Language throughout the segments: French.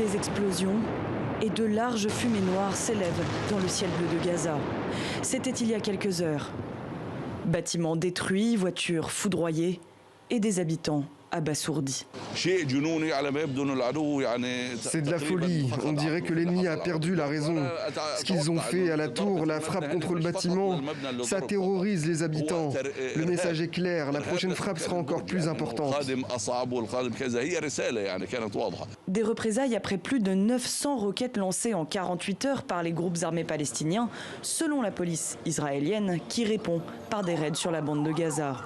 Des explosions et de larges fumées noires s'élèvent dans le ciel bleu de Gaza. C'était il y a quelques heures. Bâtiments détruits, voitures foudroyées et des habitants abasourdis. C'est de la folie. On dirait que l'ennemi a perdu la raison. Ce qu'ils ont fait à la tour, la frappe contre le bâtiment, ça terrorise les habitants. Le message est clair, la prochaine frappe sera encore plus importante. Des représailles après plus de 900 roquettes lancées en 48 heures par les groupes armés palestiniens, selon la police israélienne qui répond par des raids sur la bande de Gaza.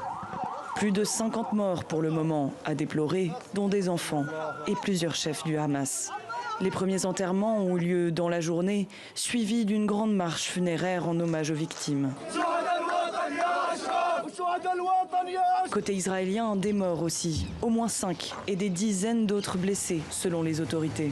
Plus de 50 morts pour le moment à déplorer, dont des enfants et plusieurs chefs du Hamas. Les premiers enterrements ont eu lieu dans la journée, suivis d'une grande marche funéraire en hommage aux victimes. Côté israélien, des morts aussi, au moins 5, et des dizaines d'autres blessés, selon les autorités.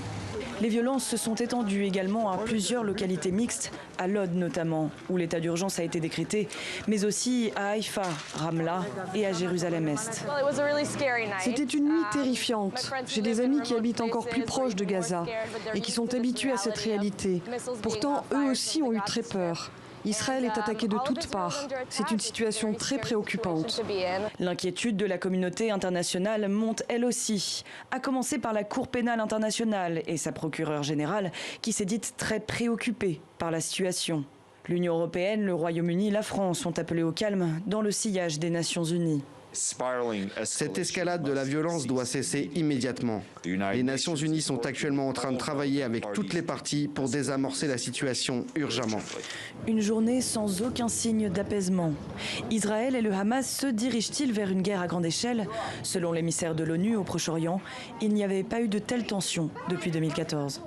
Les violences se sont étendues également à plusieurs localités mixtes, à Lod notamment, où l'état d'urgence a été décrété, mais aussi à Haïfa, Ramla et à Jérusalem-Est. C'était une nuit terrifiante. J'ai des amis qui habitent encore plus proche de Gaza et qui sont habitués à cette réalité. Pourtant, eux aussi ont eu très peur. Israël est attaqué de toutes parts. C'est une situation très préoccupante. L'inquiétude de la communauté internationale monte elle aussi, à commencer par la Cour pénale internationale et sa procureure générale qui s'est dite très préoccupée par la situation. L'Union européenne, le Royaume-Uni, la France sont appelés au calme dans le sillage des Nations unies. Cette escalade de la violence doit cesser immédiatement. Les Nations unies sont actuellement en train de travailler avec toutes les parties pour désamorcer la situation urgemment. Une journée sans aucun signe d'apaisement. Israël et le Hamas se dirigent-ils vers une guerre à grande échelle? Selon l'émissaire de l'ONU au Proche-Orient, il n'y avait pas eu de telles tensions depuis 2014.